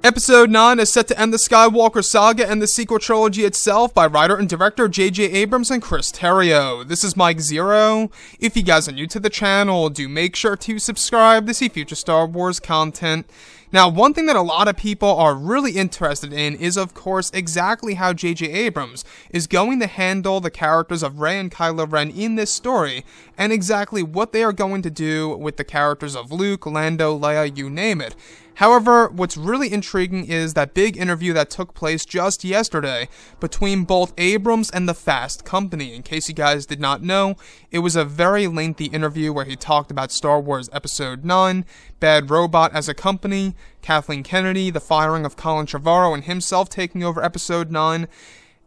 Episode 9 is set to end the Skywalker saga and the sequel trilogy itself by writer and director J.J. Abrams and Chris Terrio. This is Mike Zero. If you guys are new to the channel, do make sure to subscribe to see future Star Wars content. Now, one thing that a lot of people are really interested in is, of course, exactly how J.J. Abrams is going to handle the characters of Rey and Kylo Ren in this story, and exactly what they are going to do with the characters of Luke, Lando, Leia, you name it. However, what's really intriguing is that big interview that took place just yesterday between both Abrams and the Fast Company. In case you guys did not know, it was a very lengthy interview where he talked about Star Wars Episode 9, Bad Robot as a company, Kathleen Kennedy, the firing of Colin Trevorrow, and himself taking over Episode 9.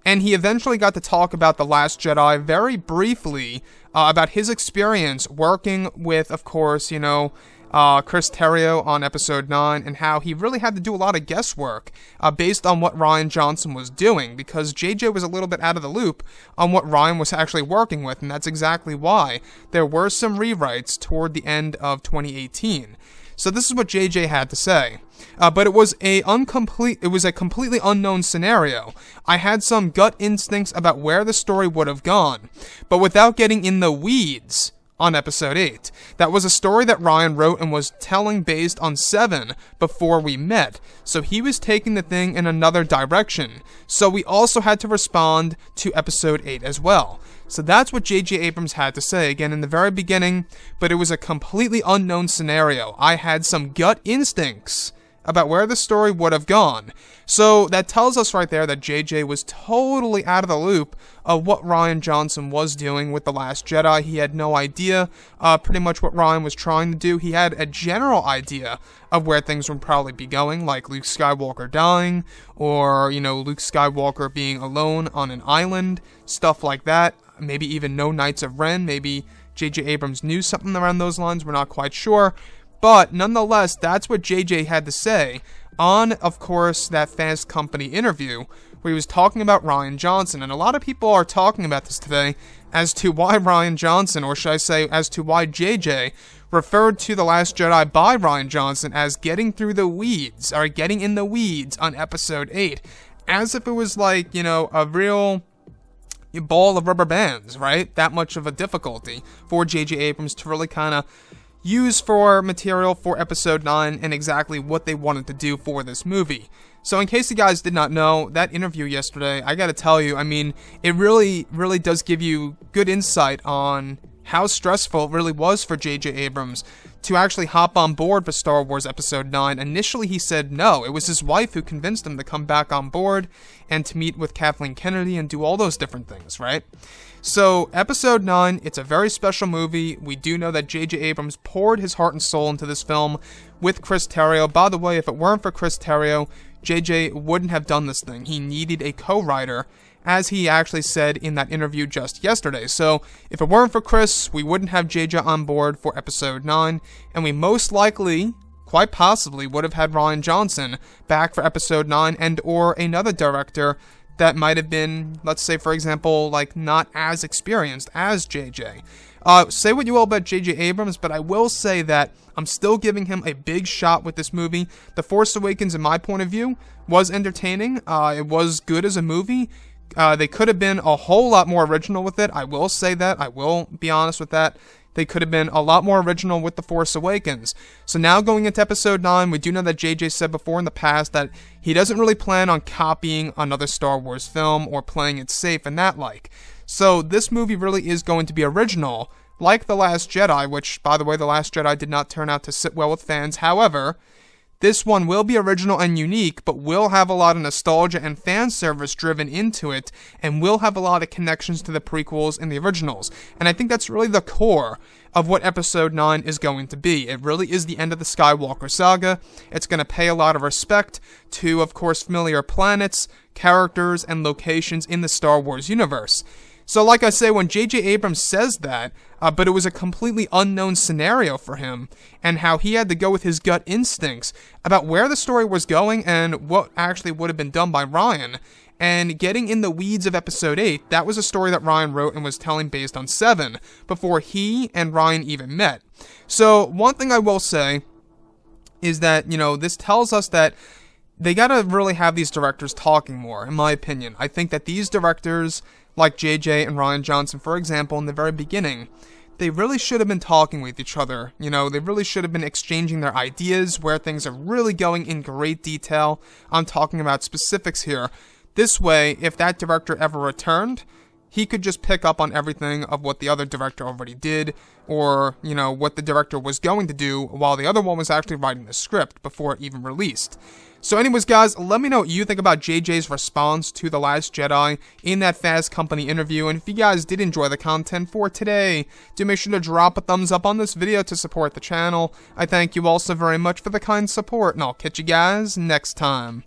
And he eventually got to talk about The Last Jedi very briefly, about his experience working with, of course, Chris Terrio on Episode 9, and how he really had to do a lot of guesswork based on what Rian Johnson was doing, because JJ was a little bit out of the loop on what Rian was actually working with, and that's exactly why there were some rewrites toward the end of 2018. So this is what JJ had to say. But it was a completely unknown scenario. I had some gut instincts about where the story would have gone, but without getting in the weeds on Episode 8. That was a story that Rian wrote and was telling based on 7 before we met, so he was taking the thing in another direction. So we also had to respond to Episode 8 as well. So that's what J.J. Abrams had to say, again in the very beginning, but it was a completely unknown scenario. I had some gut instincts about where the story would have gone. So that tells us right there that JJ was totally out of the loop of what Rian Johnson was doing with The Last Jedi. He had no idea pretty much what Rian was trying to do. He had a general idea of where things would probably be going, like Luke Skywalker dying, or, Luke Skywalker being alone on an island, stuff like that. Maybe even no Knights of Ren. Maybe J.J. Abrams knew something around those lines. We're not quite sure. But nonetheless, that's what JJ had to say on, of course, that Fast Company interview where he was talking about Rian Johnson. And a lot of people are talking about this today as to why Rian Johnson, or should I say, as to why JJ referred to The Last Jedi by Rian Johnson as getting through the weeds, or getting in the weeds on Episode 8. As if it was like, a real ball of rubber bands, right? That much of a difficulty for J.J. Abrams to really kind of use for material for Episode 9 and exactly what they wanted to do for this movie. So in case you guys did not know, that interview yesterday, I gotta tell you, it really does give you good insight on how stressful it really was for J.J. Abrams to actually hop on board for Star Wars Episode 9. Initially he said no. It was his wife who convinced him to come back on board and to meet with Kathleen Kennedy and do all those different things, right? So, Episode 9, it's a very special movie. We do know that J.J. Abrams poured his heart and soul into this film with Chris Terrio. By the way, if it weren't for Chris Terrio, J.J. wouldn't have done this thing. He needed a co-writer, as he actually said in that interview just yesterday. So, if it weren't for Chris, we wouldn't have J.J. on board for Episode 9, and we most likely, quite possibly, would have had Rian Johnson back for Episode 9 and or another director that might have been, let's say, for example, not as experienced as JJ. Say what you will about J.J. Abrams, but I will say that I'm still giving him a big shot with this movie. The Force Awakens, in my point of view, was entertaining. It was good as a movie. They could have been a whole lot more original with it. I will say that. I will be honest with that. They could have been a lot more original with The Force Awakens. So now going into Episode 9, we do know that JJ said before in the past that he doesn't really plan on copying another Star Wars film or playing it safe and that like. So this movie really is going to be original, like The Last Jedi, which, by the way, The Last Jedi did not turn out to sit well with fans. However, this one will be original and unique, but will have a lot of nostalgia and fan service driven into it, and will have a lot of connections to the prequels and the originals. And I think that's really the core of what Episode 9 is going to be. It really is the end of the Skywalker saga. It's going to pay a lot of respect to, of course, familiar planets, characters, and locations in the Star Wars universe. So like I say, when J.J. Abrams says that, but it was a completely unknown scenario for him, and how he had to go with his gut instincts about where the story was going and what actually would have been done by Rian, and getting in the weeds of Episode 8, that was a story that Rian wrote and was telling based on 7, before he and Rian even met. So, one thing I will say is that, this tells us that they gotta really have these directors talking more, in my opinion. I think that these directors, like JJ and Rian Johnson, for example, in the very beginning, they really should have been talking with each other. You know, they really should have been exchanging their ideas, where things are really going in great detail. I'm talking about specifics here. This way, if that director ever returned, he could just pick up on everything of what the other director already did, or, you know, what the director was going to do while the other one was actually writing the script before it even released. So anyways, guys, let me know what you think about JJ's response to The Last Jedi in that Fast Company interview, and if you guys did enjoy the content for today, do make sure to drop a thumbs up on this video to support the channel. I thank you all so very much for the kind support, and I'll catch you guys next time.